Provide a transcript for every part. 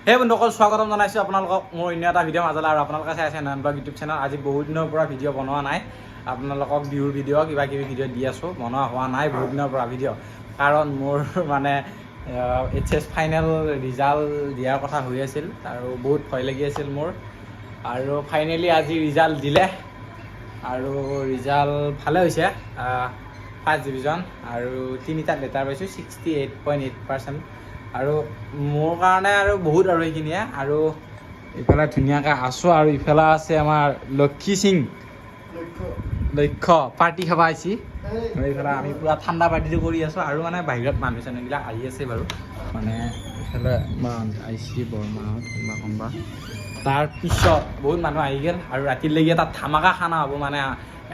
হে বন্ধুসকল স্বাগতম জনাইছোঁ আপোনালোকক মোৰ অন্য এটা ভিডিঅ' মাজলৈ আৰু আপোনালোকে চাই আছে নয়নবাগ ইউটিউব চেনেল। আজি বহুত দিনৰ পৰা ভিডিঅ' বনোৱা নাই, আপোনালোকক বিহুৰ ভিডিঅ' কিবা কিবি ভিডিঅ' দি আছোঁ, বনোৱা হোৱা নাই বহুত দিনৰ পৰা ভিডিঅ', কাৰণ মোৰ মানে HS ফাইনেল ৰিজাল্ট দিয়াৰ কথা হৈ আছিল আৰু বহুত ভয় লাগি আছিল মোৰ। আৰু ফাইনেলি আজি ৰিজাল্ট দিলে আৰু ৰিজাল্ট ভালে হৈছে, ফাৰ্ষ্ট ডিভিজন আৰু 3টাত লেটাৰ পাইছোঁ 68.8%। আৰু মোৰ কাৰণে আৰু বহুত আৰু এইখিনিয়ে। আৰু ইফালে ধুনীয়াকৈ আছোঁ আৰু ইফালে আছে আমাৰ লক্ষী সিং লক্ষ্য পাৰ্টি খাব আহিছি। এইফালে আমি পূৰা ঠাণ্ডা পাৰ্টিটো কৰি আছোঁ আৰু মানে বাহিৰত মানুহ চানুহবিলাক আহি আছে বাৰু, মানে এইফালে আহিছে বৰমাহঁত কোনোবা তাৰপিছত বহুত মানুহ আহি গ'ল আৰু ৰাতিলৈকে তাত ধামাকা খানা হ'ব, মানে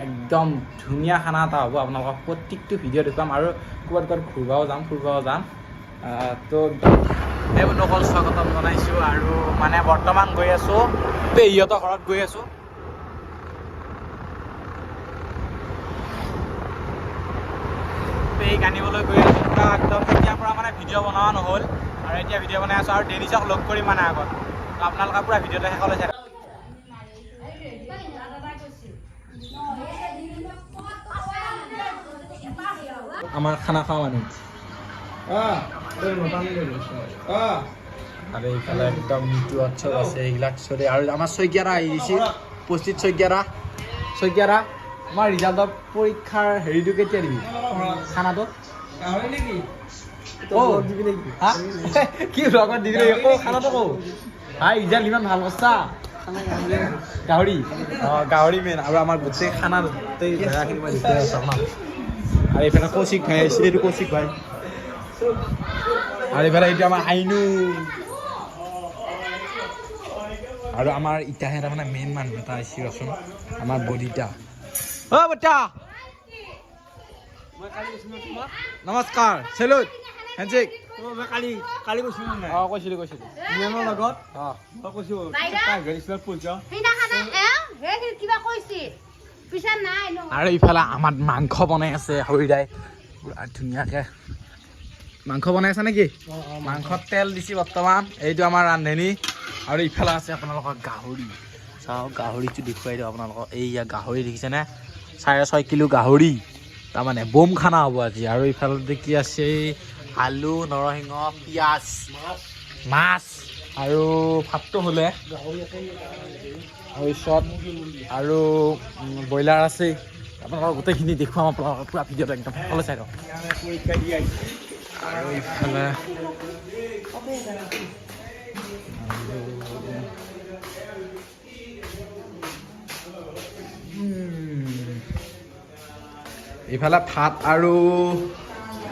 একদম ধুনীয়া খানা এটা হ'ব। আপোনালোকক প্ৰত্যেকটো ভিডিঅ' দেখুৱাম আৰু ক'ৰবাত ফুৰিবও যাম। তো এই বন্ধুসকল স্বাগতম জনাইছোঁ আৰু মানে বৰ্তমান গৈ আছোঁ পেহীহঁতৰ ঘৰত গৈ আছোঁ। পেহীক আনিবলৈ গৈ আছোঁ পূৰা একদম। তেতিয়াৰ পৰা মানে ভিডিঅ' বনোৱা নহ'ল আৰু এতিয়া ভিডিঅ' বনাই আছোঁ আৰু ডেনিছক লগ কৰিম মানে আগত। তো আপোনালোকে পূৰা ভিডিঅ'টো শেষলৈ চাই আমাৰ খানা খোৱা মানুহ আৰু এইফালে একদম মৃত্যু উৎসৱ আছে, এইবিলাক চলি আৰু আমাৰ শইকীয়াৰা আহি গৈছে উপস্থিত। শইকীয়াৰা আমাৰ ৰিজাল্টৰ পৰীক্ষাৰ হেৰিটো কেতিয়া দিবি খানাটো? কি লগত দিবি আকৌ খানাটো কওঁ ভাই, ৰিজাল্ট ইমান ভাল কৰিছা। গাহৰি গাহৰি মেইন আৰু আমাৰ গোটেই খানাৰ গোটেই জেগাখিনি মই দিতে আছোঁ ন। আৰু এইফালে কৌশিক ভাই আহিছে, এইটো কৌশিক ভাই। আৰু এইফালে এইটো আমাৰ আইনু আৰু আমাৰ ইটাহে তাৰমানে মেইন মানুহ এটা আহিছে ৰচোন, আমাৰ বডিটা। অ' বটা নমস্কাৰ, চেলুট, হেণ্ডশেক। কালি কৈছিলোঁ নিয়মৰ লগত আৰু ইফালে আমাৰ মাংস বনাই আছে হৰিদাই পুৰা ধুনীয়াকৈ। মাংস বনাই আছে নেকি? মাংসত তেল দিছে বৰ্তমান, এইটো আমাৰ ৰান্ধনী। আৰু ইফালে আছে আপোনালোকৰ গাহৰি। চাওক গাহৰিটো দেখুৱাই দিওঁ আপোনালোকক। এইয়া গাহৰি দেখিছেনে? 6.5 কিলো গাহৰি, তাৰমানে বম খানা হ'ব আজি। আৰু ইফালে কি আছে? আলু, নৰসিংহ, পিঁয়াজ, মাছ আৰু ভাতটো হ'লে তাৰপিছত আৰু ব্ৰইলাৰ আছেই। আপোনালোকক গোটেইখিনি দেখুৱাম, আপোনালোকক পুৰা ভিডিঅ'টো একদম সকলোৱে চাই দিয়ক। আৰু ইফালে এইফালে ভাত আৰু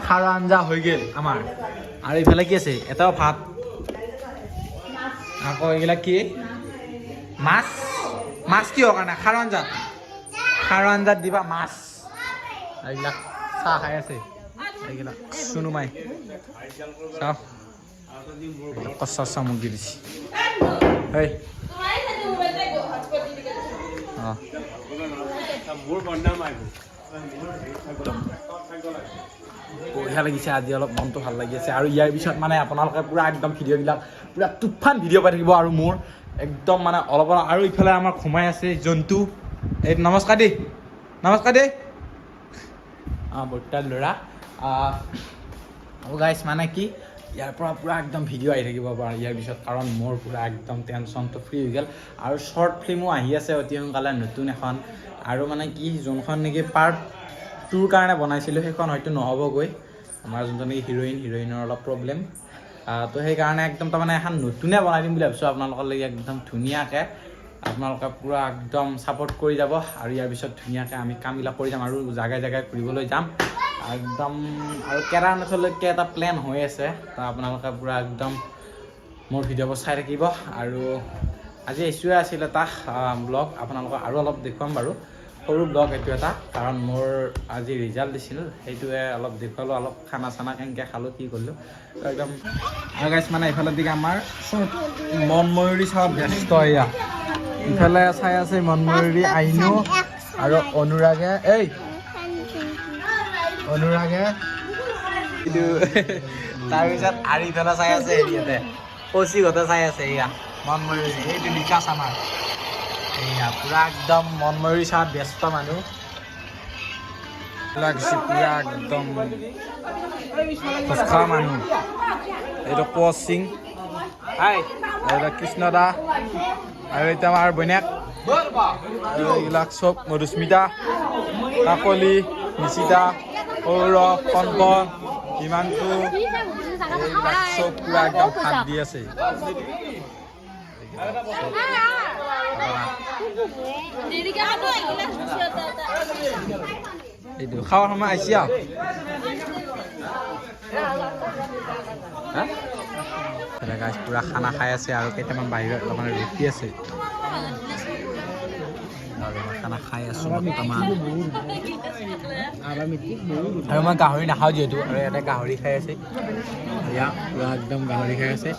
খাৰৰ আঞ্জা হৈ গ'ল আমাৰ। আৰু এইফালে কি আছে? এটাও ভাত, আকৌ এইবিলাক কি মাছ কিহৰ কাৰণে? খাৰৰ আঞ্জাত দিবা মাছ। এইবিলাক চাহ খাই আছে এইবিলাক চুনুমাই, চাওক কচা চামুক দি দিছে। বঢ়িয়া লাগিছে আজি, অলপ মনটো ভাল লাগি আছে। আৰু ইয়াৰ পিছত মানে আপোনালোকে পূৰা একদম ভিডিঅ'বিলাক পূৰা তুফান ভিডিঅ' পাই থাকিব আৰু মোৰ একদম মানে অলপ। আৰু ইফালে আমাৰ ঘুমাই আছে জন্তু, এই নমস্কাৰ দেই বৰ্তাৰ ল'ৰা। গাইছ মানে কি ইয়াৰ পৰা পূৰা একদম ভিডিঅ' আহি থাকিব পৰা ইয়াৰ পিছত, কাৰণ মোৰ পূৰা একদম টেনশ্যনটো ফ্ৰী হৈ গ'ল। আৰু শ্বৰ্ট ফিল্মো আহি আছে অতি সোনকালে নতুন এখন। আৰু মানে কি যোনখন নেকি পাৰ্ট 2ৰ কাৰণে বনাইছিলোঁ সেইখন হয়তো নহ'বগৈ, আমাৰ যোনজন নেকি হিৰইনৰ অলপ প্ৰব্লেম। তো সেইকাৰণে একদম তাৰমানে এখন নতুনে বনাই দিম বুলি ভাবিছোঁ আপোনালোকলৈকে, একদম ধুনীয়াকৈ। আপোনালোকে পূৰা একদম ছাপোৰ্ট কৰি যাব। আৰু ইয়াৰ পিছত ধুনীয়াকৈ আমি কামবিলাক কৰি যাম আৰু জেগাই ঘূৰিবলৈ যাম একদম। আৰু কেদাৰনাথলৈকে এটা প্লেন হৈ আছে, তো আপোনালোকে পূৰা একদম মোৰ ভিডিঅ'বোৰ চাই থাকিব। আৰু আজি এইটোৱে আছিল এটা ব্লগ, আপোনালোকক আৰু অলপ দেখুৱাম বাৰু, সৰু ব্লগ এইটো এটা, কাৰণ মোৰ আজি ৰিজাল্ট দিছিল সেইটোৱে অলপ দেখুৱালোঁ, অলপ খানা চানা কেনেকৈ খালোঁ কি কৰিলোঁ একদম। আৰু গাইছ মানে ইফালে দিকে আমাৰ মনময়ূৰী চাব ব্যস্ত। এয়া ইফালে চাই আছে মনময়ূৰী, আইনু আৰু অনুৰাগে কিন্তু তাৰপিছত আৰু ইফালে চাই আছে হেৰিহঁতে কৌশিকহঁতে চাই আছে এয়া মন ময়ূৰী এইটো বিকাশ আমাৰ এয়া পুৰা একদম মন ময়ূৰী চাত ব্যস্ত মানুহ লাগিছে পুৰা একদম খোজখা মানুহ এইটো কোচ সিং এইবিলাক কৃষ্ণ দা আৰু এতিয়া আমাৰ বৈনাক এইবিলাক চব মধুস্মিতা কাকলি নিচিতা সৌৰভ কনকন হিমাংশু এইবিলাক চব পুৰা একদম হাত দি আছে এইটো খাৱাৰ সময় আহিছে পুৰা খানা খাই আছে আৰু কেইটামান বাহিৰত মানে ৰুটি আছে খানা খাই আছো বৰ্তমান আৰু মই গাহৰি নাখাওঁ যিহেতু আৰু ইয়াতে গাহৰি খাই আছে এয়া পুৰা একদম গাহৰি খাই আছে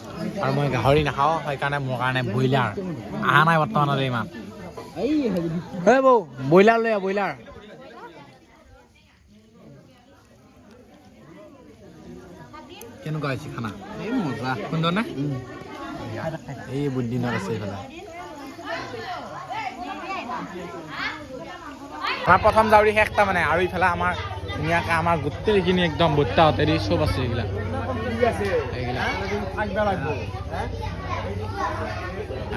আৰু মই গাহৰি নাখাওঁ সেইকাৰণে মোৰ কাৰণে ব্ৰইলাৰ অহা নাই বৰ্তমানলৈ ইমান ঐ বৌ ব্ৰইলাৰ লৈ আহ ব্ৰইলাৰ কেনেকুৱা হৈছে খানা এই মজা সুন্দৰ নে এই বহুত দিনত আছে এইফালে আমাৰ প্ৰথম জাউৰি শেষটা মানে আৰু ইফালে আমাৰ ধুনীয়াকৈ আমাৰ গোটেইখিনি একদম বৰ্তাহঁতে দি চব আছে এইবিলাক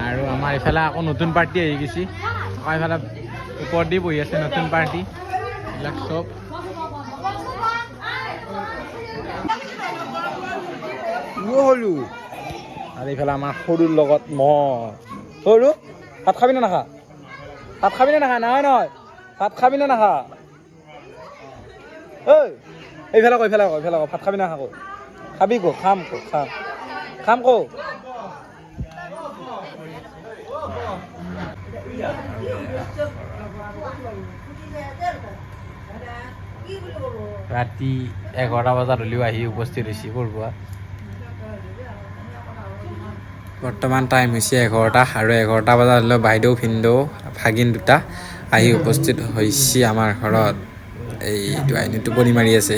আৰু আমাৰ ইফালে আকৌ নতুন পাৰ্টি আহি গৈছে আকৌ ইফালে ওপৰত দি বহি আছে নতুন পাৰ্টি এইবিলাক চব আৰু এইফালে আমাৰ সৰুৰ লগত মই সৰু ভাত খাবি নে নাখা ভাত খাবি নে নাখা নহয় নহয় ভাত খাবি নে নাখা ঐ এইফালে কো এইফালে কো ভাত খাবি না খাকো খাবি কো খাম কো ৰাতি 11টা বজাত হ'লেও আহি উপস্থিত হৈছে কৰবা বৰ্তমান টাইম হৈছে 11টা আৰু 11টা বজাত হ'লেও বাইদেউ ভিনদেউ ভাগিন দুটা আহি উপস্থিত হৈছে আমাৰ ঘৰত এইটো আইনি টোপনি মাৰি আছে